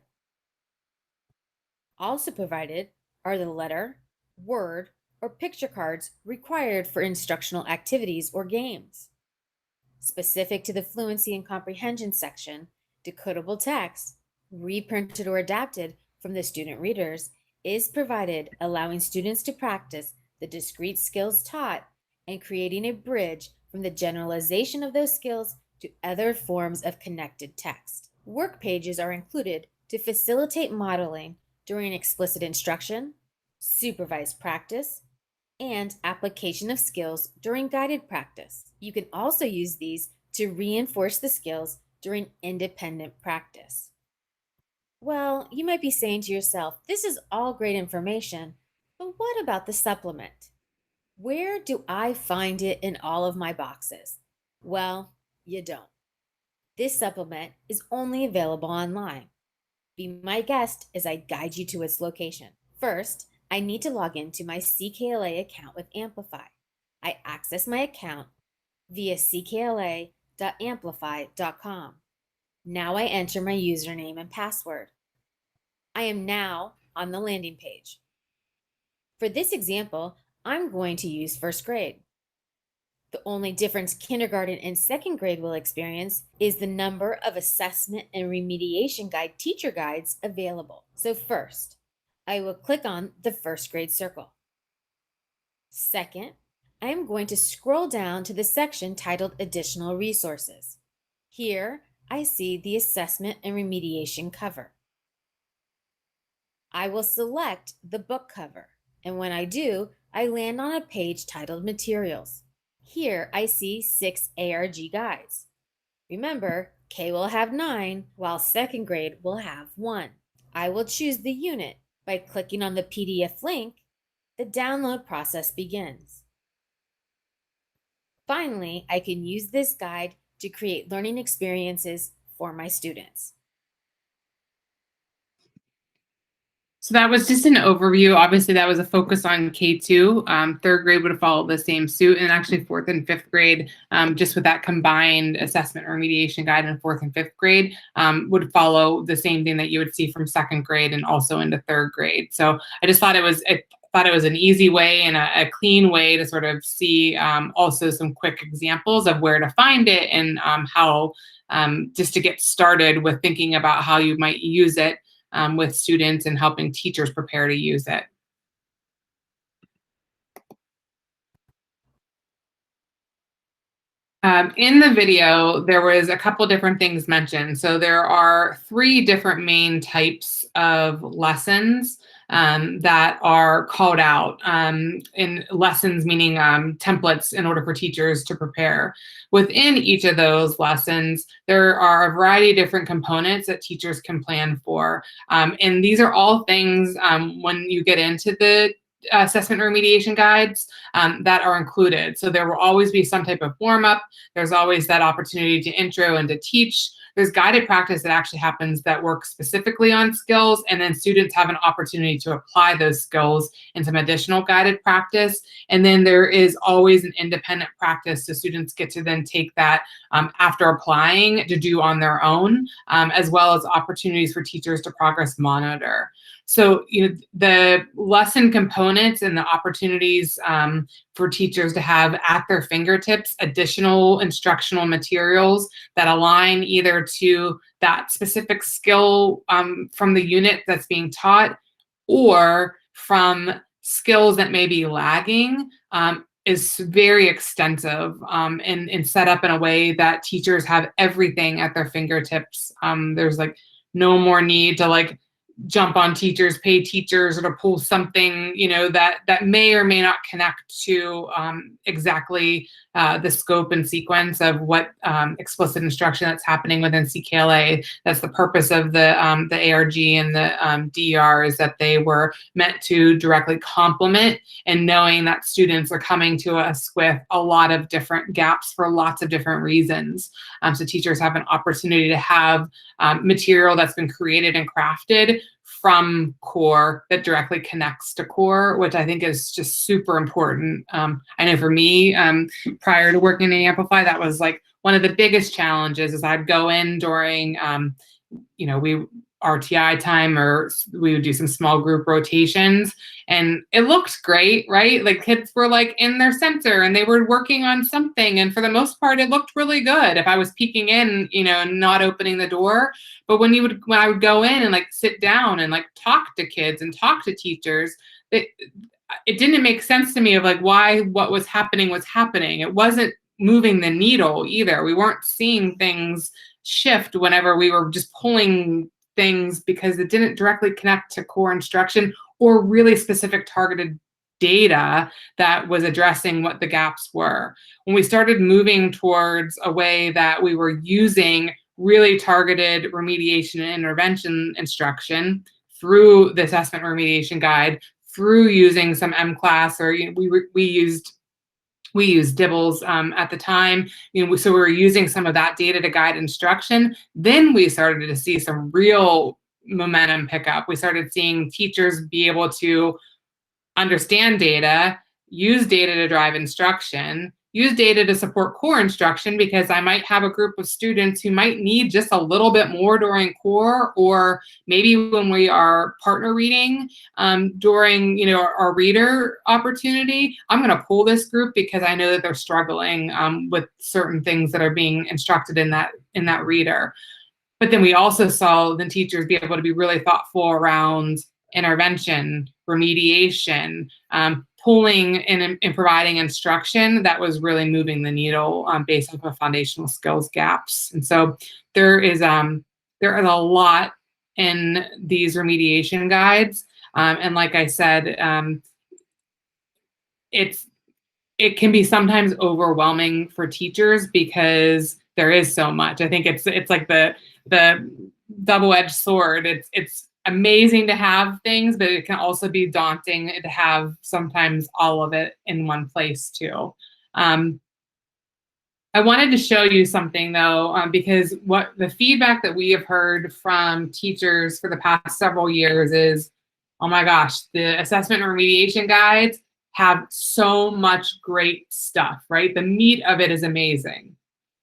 Also provided are the letter, word, or picture cards required for instructional activities or games. Specific to the fluency and comprehension section, decodable text, reprinted or adapted from the student readers, is provided, allowing students to practice the discrete skills taught and creating a bridge from the generalization of those skills to other forms of connected text. Work pages are included to facilitate modeling during explicit instruction, supervised practice, and application of skills during guided practice. You can also use these to reinforce the skills during independent practice. Well, you might be saying to yourself, this is all great information, but what about the supplement? Where do I find it in all of my boxes? Well, you don't. This supplement is only available online. Be my guest as I guide you to its location. First, I need to log into my CKLA account with Amplify. I access my account via ckla.amplify.com. Now I enter my username and password. I am now on the landing page. For this example, I'm going to use first grade. The only difference kindergarten and second grade will experience is the number of assessment and remediation guide teacher guides available. So first, I will click on the first grade circle. Second, I am going to scroll down to the section titled Additional Resources. Here, I see the assessment and remediation cover. I will select the book cover, and when I do, I land on a page titled Materials. Here, I see 6 ARG guides. Remember, K will have 9, while second grade will have 1. I will choose the unit. By clicking on the PDF link, the download process begins. Finally, I can use this guide to create learning experiences for my students. So that was just an overview. Obviously, that was a focus on K2. Third grade would follow the same suit, and actually fourth and fifth grade, just with that combined assessment remediation guide in fourth and fifth grade, would follow the same thing that you would see from second grade and also into third grade. So I just thought it was an easy way and a clean way to sort of see also some quick examples of where to find it and how just to get started with thinking about how you might use it with students and helping teachers prepare to use it. In the video, there was a couple different things mentioned. So there are 3 different main types of lessons that are called out in lessons, meaning templates in order for teachers to prepare. Within each of those lessons, there are a variety of different components that teachers can plan for. And these are all things when you get into the assessment remediation guides that are included. So there will always be some type of warm-up. There's always that opportunity to intro and to teach. There's guided practice that actually happens that works specifically on skills, and then students have an opportunity to apply those skills in some additional guided practice. And then there is always an independent practice, so students get to then take that after applying to do on their own, as well as opportunities for teachers to progress monitor. So, the lesson components and the opportunities for teachers to have at their fingertips additional instructional materials that align either to that specific skill from the unit that's being taught or from skills that may be lagging is very extensive and set up in a way that teachers have everything at their fingertips. There's like no more need to jump on teachers, pay teachers, or to pull something, that may or may not connect to exactly the scope and sequence of what explicit instruction that's happening within CKLA. That's the purpose of the ARG and the DER, is that they were meant to directly complement, and knowing that students are coming to us with a lot of different gaps for lots of different reasons. So teachers have an opportunity to have material that's been created and crafted from core that directly connects to core, which I think is just super important. I know for me, prior to working in Amplify, that was like one of the biggest challenges. Is I'd go in during, RTI time, or we would do some small group rotations, and it looked great, right? Like kids were like in their center and they were working on something. And for the most part, it looked really good if I was peeking in, you know, and not opening the door. But when I would go in and like sit down and like talk to kids and talk to teachers, it didn't make sense to me of like why what was happening. It wasn't moving the needle either. We weren't seeing things shift whenever we were just pulling things, because it didn't directly connect to core instruction or really specific targeted data that was addressing what the gaps were. When we started moving towards a way that we were using really targeted remediation and intervention instruction through the assessment remediation guide, through using some M-class, or we used Dibbles at the time, so we were using some of that data to guide instruction. Then we started to see some real momentum pick up. We started seeing teachers be able to understand data, use data to drive instruction, use data to support core instruction, because I might have a group of students who might need just a little bit more during core, or maybe when we are partner reading during, you know, our reader opportunity, I'm going to pull this group because I know that they're struggling with certain things that are being instructed in that reader. But then we also saw the teachers be able to be really thoughtful around intervention, remediation, pulling and providing instruction that was really moving the needle based off of foundational skills gaps. And so there is a lot in these remediation guides. And like I said, it can be sometimes overwhelming for teachers because there is so much. I think it's like the double-edged sword. It's amazing to have things, but it can also be daunting to have sometimes all of it in one place too. I wanted to show you something though, because what the feedback that we have heard from teachers for the past several years is, oh my gosh, the assessment and remediation guides have so much great stuff, right? The meat of it is amazing.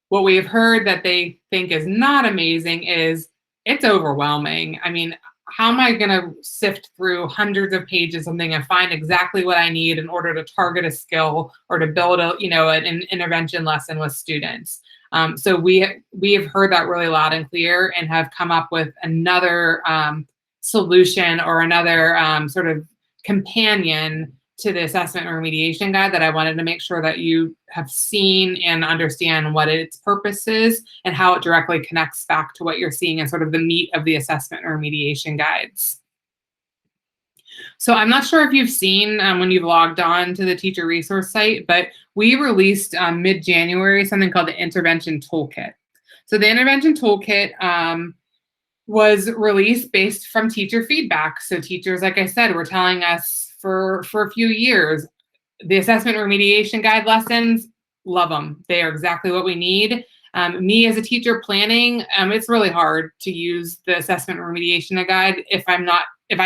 What we have heard that they think is not amazing is it's overwhelming. I mean, how am I going to sift through hundreds of pages of something and find exactly what I need in order to target a skill or to build a, an intervention lesson with students? So we have heard that really loud and clear and have come up with another solution or another sort of companion to the assessment and remediation guide that I wanted to make sure that you have seen and understand what its purpose is and how it directly connects back to what you're seeing in sort of the meat of the assessment and remediation guides. So I'm not sure if you've seen when you've logged on to the teacher resource site, but we released mid-January something called the Intervention Toolkit. So the Intervention Toolkit was released based from teacher feedback. So teachers, like I said, were telling us for a few years, the assessment remediation guide lessons, love them. They are exactly what we need. Me as a teacher planning, it's really hard to use the assessment remediation guide if I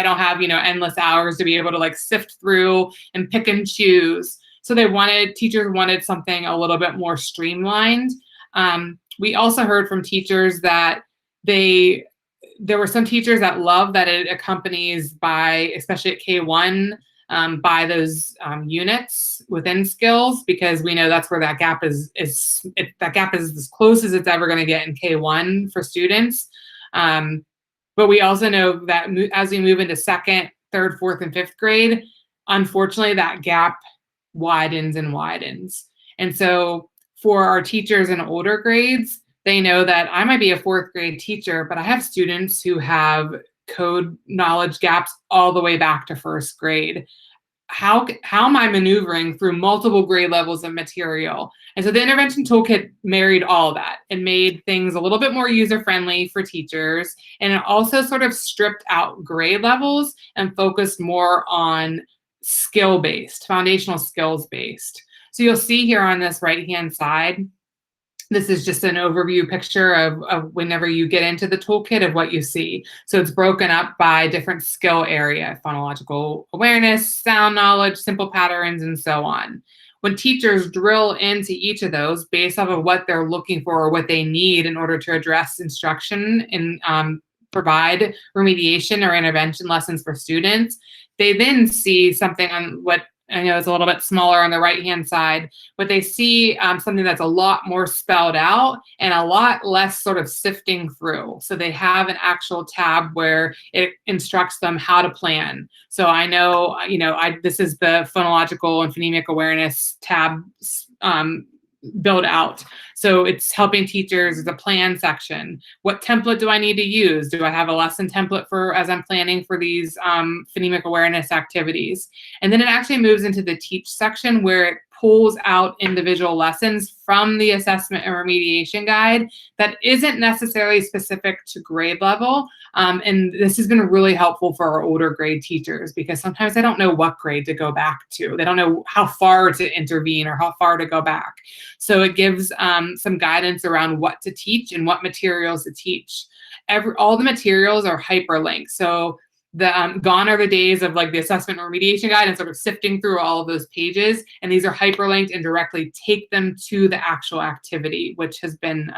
don't have, endless hours to be able to like sift through and pick and choose. So teachers wanted something a little bit more streamlined. We also heard from teachers that there were some teachers that love that it accompanies by, especially at K1, by those units within skills, because we know that's where that gap is as close as it's ever going to get in K1 for students. But we also know that as we move into second, third, fourth, and fifth grade, unfortunately, that gap widens and widens. And so for our teachers in older grades, they know that I might be a fourth grade teacher, but I have students who have code knowledge gaps all the way back to first grade. How am I maneuvering through multiple grade levels of material? And so the Intervention Toolkit married all of that and made things a little bit more user-friendly for teachers. And it also sort of stripped out grade levels and focused more on skill-based, foundational skills-based. So you'll see here on this right-hand side, this is just an overview picture of whenever you get into the toolkit of what you see. So it's broken up by different skill area, phonological awareness, sound knowledge, simple patterns, and so on. When teachers drill into each of those based off of what they're looking for or what they need in order to address instruction in provide remediation or intervention lessons for students, they then see something on what I know is a little bit smaller on the right-hand side, but they see something that's a lot more spelled out and a lot less sort of sifting through. So they have an actual tab where it instructs them how to plan. So I know, this is the phonological and phonemic awareness tab build out. So it's helping teachers, the plan section. What template do I need to use? Do I have a lesson template for as I'm planning for these phonemic awareness activities? And then it actually moves into the teach section where it pulls out individual lessons from the assessment and remediation guide that isn't necessarily specific to grade level. And this has been really helpful for our older grade teachers because sometimes they don't know what grade to go back to. They don't know how far to intervene or how far to go back. So it gives some guidance around what to teach and what materials to teach. All the materials are hyperlinked. So gone are the days of like the assessment and remediation guide and sort of sifting through all of those pages. And these are hyperlinked and directly take them to the actual activity, which has been,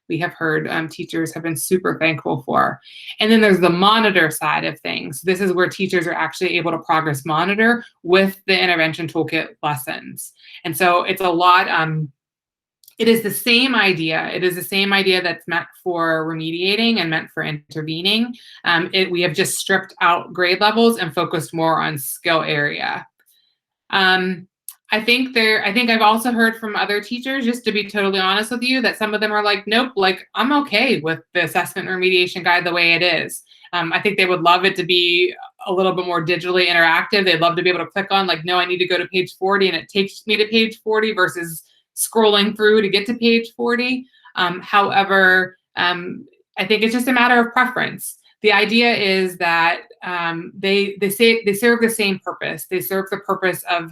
we have heard teachers have been super thankful for. And then there's the monitor side of things. This is where teachers are actually able to progress monitor with the intervention toolkit lessons. And so it's a lot, it is the same idea. It is the same idea that's meant for remediating and meant for intervening. We have just stripped out grade levels and focused more on skill area. I think I've also heard from other teachers, just to be totally honest with you, that some of them are like, nope, like I'm okay with the assessment and remediation guide the way it is. I think they would love it to be a little bit more digitally interactive. They'd love to be able to click on like, no, I need to go to page 40 and it takes me to page 40 versus scrolling through to get to page 40. However, I think it's just a matter of preference. The idea is that they serve the same purpose. They serve the purpose of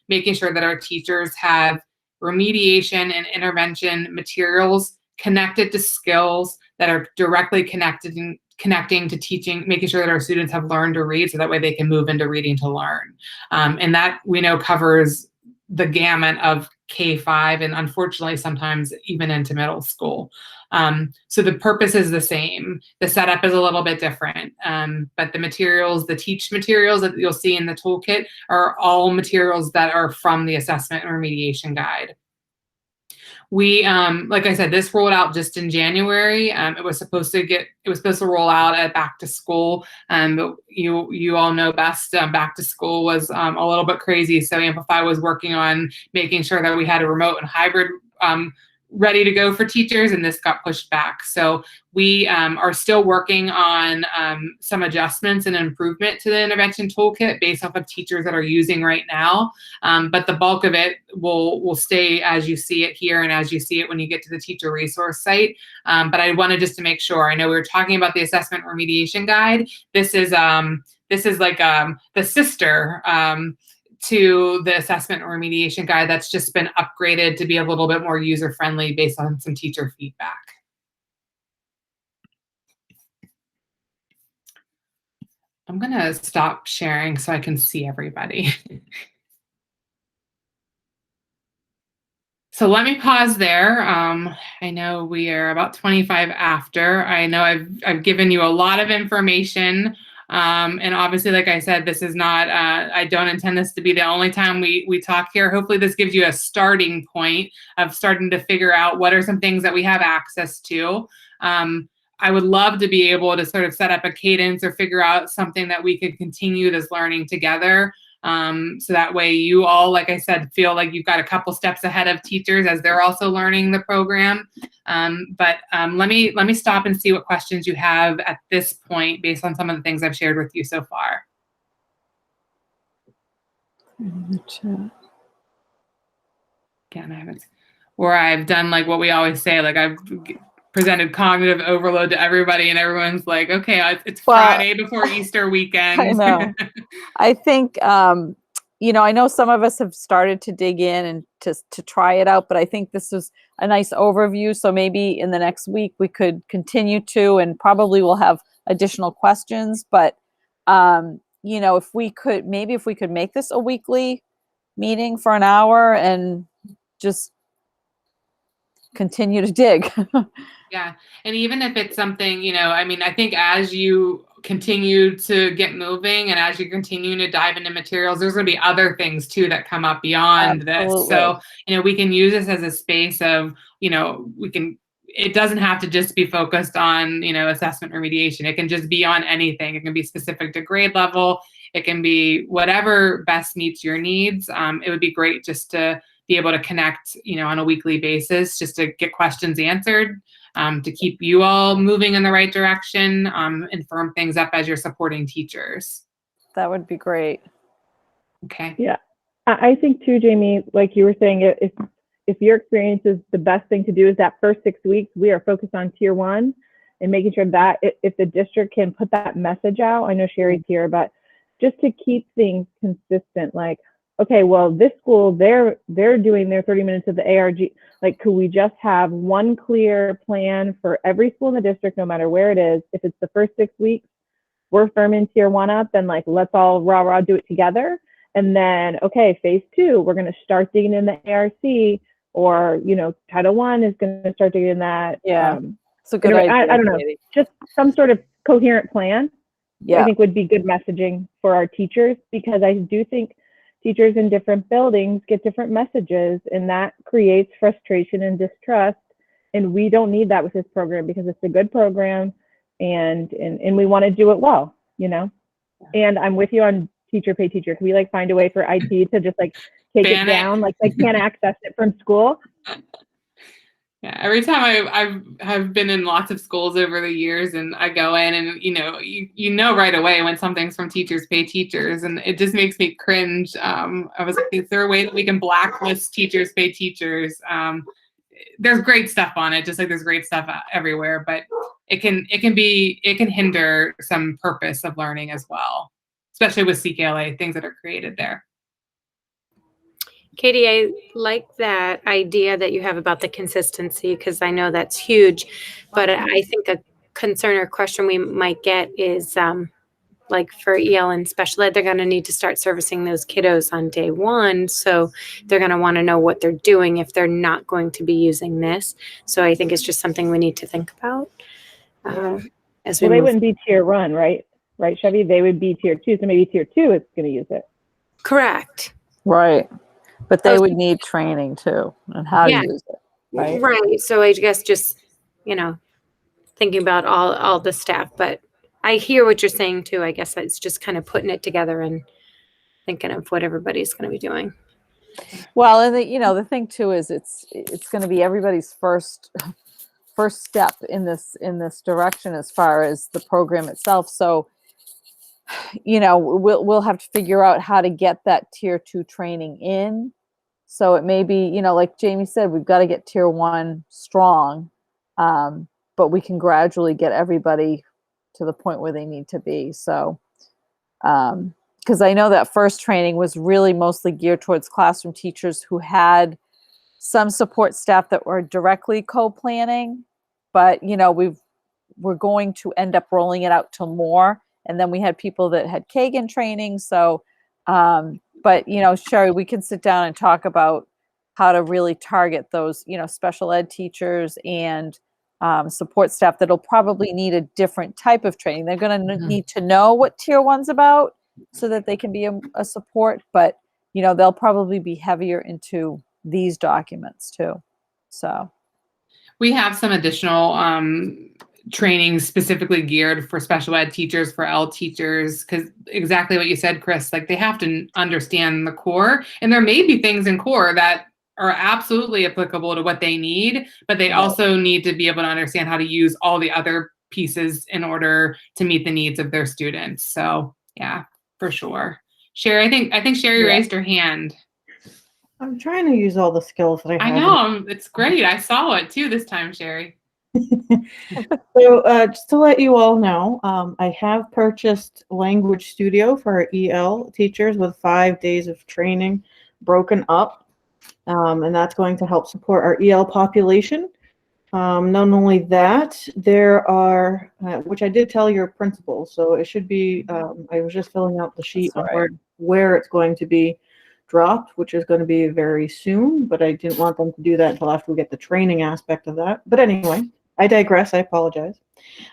making sure that our teachers have remediation and intervention materials connected to skills that are directly connecting to teaching, making sure that our students have learned to read so that way they can move into reading to learn. And that we know covers the gamut of K-5 and unfortunately sometimes even into middle school. So the purpose is the same. The setup is a little bit different, but the materials, the teach materials that you'll see in the toolkit are all materials that are from the assessment and remediation guide. We, like I said, this rolled out just in January. It was supposed to roll out at back to school. But you all know best, back to school was a little bit crazy. So Amplify was working on making sure that we had a remote and hybrid ready to go for teachers, and this got pushed back. So we are still working on some adjustments and improvement to the intervention toolkit based off of teachers that are using right now. But the bulk of it will stay as you see it here and as you see it when you get to the teacher resource site. But I wanted just to make sure, I know we were talking about the assessment remediation guide. This is like the sister to the assessment and remediation guide that's just been upgraded to be a little bit more user-friendly based on some teacher feedback. I'm gonna stop sharing so I can see everybody. So let me pause there. I know we are about 25 after. I know I've given you a lot of information. And obviously, like I said, this is not, I don't intend this to be the only time we talk here. Hopefully this gives you a starting point of starting to figure out what are some things that we have access to. I would love to be able to sort of set up a cadence or figure out something that we could continue this learning together. So that way you all, like I said, feel like you've got a couple steps ahead of teachers as they're also learning the program. But let me stop and see what questions you have at this point based on some of the things I've shared with you so far. Again, I've done like what we always say, like I've presented cognitive overload to everybody and everyone's like, okay, it's Friday before Easter weekend. I know. I think, you know, I know some of us have started to dig in and to try it out, but I think this is a nice overview. So maybe in the next week we could continue to, and probably we'll have additional questions, but, you know, if we could make this a weekly meeting for an hour and just continue to dig. Yeah. And even if it's something, I mean, I think as you continue to get moving and as you continue to dive into materials, there's going to be other things too that come up beyond this. So, we can use this as a space of, it doesn't have to just be focused on, assessment remediation. It can just be on anything. It can be specific to grade level. It can be whatever best meets your needs. It would be great just to be able to connect, on a weekly basis, just to get questions answered. To keep you all moving in the right direction, and firm things up as you're supporting teachers. That would be great. Okay. Yeah. I think too, Jamie, like you were saying, if your experience is the best thing to do is that first 6 weeks, we are focused on tier 1 and making sure that if the district can put that message out, I know Sherry's here, but just to keep things consistent, like, okay, well, this school, they're doing their 30 minutes of the ARG. Like, could we just have one clear plan for every school in the district, no matter where it is? If it's the first 6 weeks, we're firming tier 1 up, then like, let's all rah do it together. And then, okay, phase 2, we're going to start digging in the ARC, or, Title I is going to start digging in that. Yeah. It's a good idea. I don't know, just some sort of coherent plan. Yeah. I think would be good messaging for our teachers, because I do think teachers in different buildings get different messages, and that creates frustration and distrust. And we don't need that with this program, because it's a good program, and we want to do it well, And I'm with you on teacher pay teacher. Can we like find a way for IT to just like take it down? Like they can't access it from school. Yeah, every time I have been in lots of schools over the years, and I go in and, you know right away when something's from teachers pay teachers, and it just makes me cringe. I was like, is there a way that we can blacklist teachers pay teachers? There's great stuff on it, just like there's great stuff everywhere, but it can hinder some purpose of learning as well, especially with CKLA, things that are created there. Katie, I like that idea that you have about the consistency, because I know that's huge. But I think a concern or question we might get is like for EL and special ed, they're going to need to start servicing those kiddos on day 1. So they're going to want to know what they're doing if they're not going to be using this. So I think it's just something we need to think about. As we they wouldn't be tier 1, right? Right, Chevy? They would be tier 2. So maybe tier 2 is going to use it. Correct. Right. But they would need training too on how to use it. Right. Right. So I guess just, thinking about all the staff, but I hear what you're saying too. I guess it's just kind of putting it together and thinking of what everybody's going to be doing. Well, and the thing too is it's going to be everybody's first step in this direction as far as the program itself. So, we'll have to figure out how to get that tier 2 training in. So it may be, like Jamie said, we've got to get tier 1 strong, but we can gradually get everybody to the point where they need to be. So, because I know that first training was really mostly geared towards classroom teachers who had some support staff that were directly co-planning, but we're going to end up rolling it out to more. And then we had people that had Kagan training. So, but, Sherry, we can sit down and talk about how to really target those, special ed teachers and support staff that'll probably need a different type of training. They're going to need to know what tier 1's about so that they can be a support, but, they'll probably be heavier into these documents too. So we have some additional training specifically geared for special ed teachers, for L teachers, because exactly what you said, Chris, like they have to understand the core, and there may be things in core that are absolutely applicable to what they need, but they also need to be able to understand how to use all the other pieces in order to meet the needs of their students. So yeah, for sure. Sherry, I think Sherry raised her hand. I'm trying to use all the skills that I have. I know, it's great. I saw it too this time, Sherry. So just to let you all know, I have purchased Language Studio for our EL teachers with 5 days of training broken up, and that's going to help support our EL population. Not only that, there are, which I did tell your principal, so it should be, I was just filling out the sheet on where it's going to be. dropped, which is going to be very soon, but I didn't want them to do that until after we get the training aspect of that. But anyway, I digress. I apologize.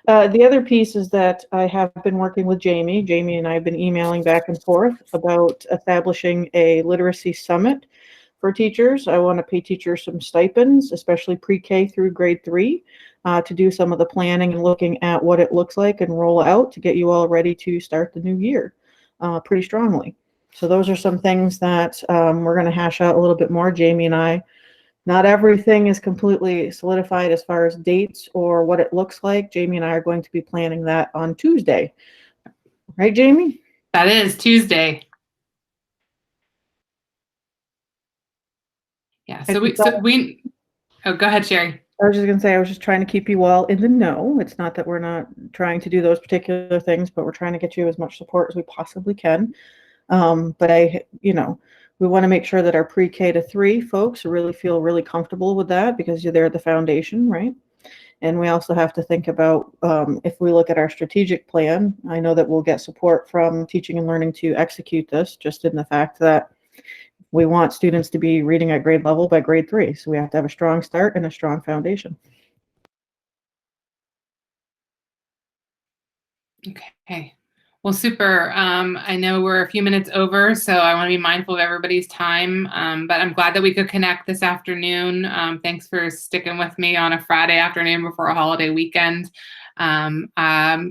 The other piece is that I have been working with Jamie. Jamie and I have been emailing back and forth about establishing a literacy summit for teachers. I want to pay teachers some stipends, especially pre-K through grade 3, to do some of the planning and looking at what it looks like and roll out to get you all ready to start the new year pretty strongly. So those are some things that we're going to hash out a little bit more, Jamie and I. Not everything is completely solidified as far as dates or what it looks like. Jamie and I are going to be planning that on Tuesday. Right, Jamie? That is Tuesday. Yeah, so oh, go ahead, Sherry. I was just going to say, I was just trying to keep you all in the know. It's not that we're not trying to do those particular things, but we're trying to get you as much support as we possibly can. But we want to make sure that our pre-K to 3 folks really feel really comfortable with that, because they're the foundation, right? And we also have to think about, if we look at our strategic plan, I know that we'll get support from teaching and learning to execute this, just in the fact that we want students to be reading at grade level by grade 3. So we have to have a strong start and a strong foundation. Okay. Well, super. I know we're a few minutes over, so I want to be mindful of everybody's time. But I'm glad that we could connect this afternoon. Thanks for sticking with me on a Friday afternoon before a holiday weekend.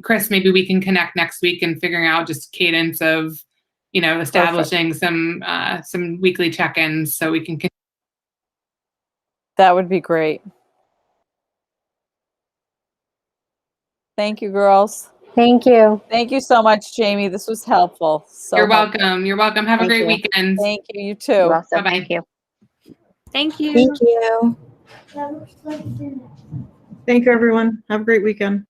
Chris, maybe we can connect next week and figuring out just cadence of, establishing some weekly check-ins so we can. That would be great. Thank you, girls. Thank you. Thank you so much, Jamie. This was helpful. So You're helpful. welcome. You're welcome. Have a great weekend. Thank you. You too. You're awesome. Bye-bye. Thank you. Thank you. Thank you, everyone. Have a great weekend.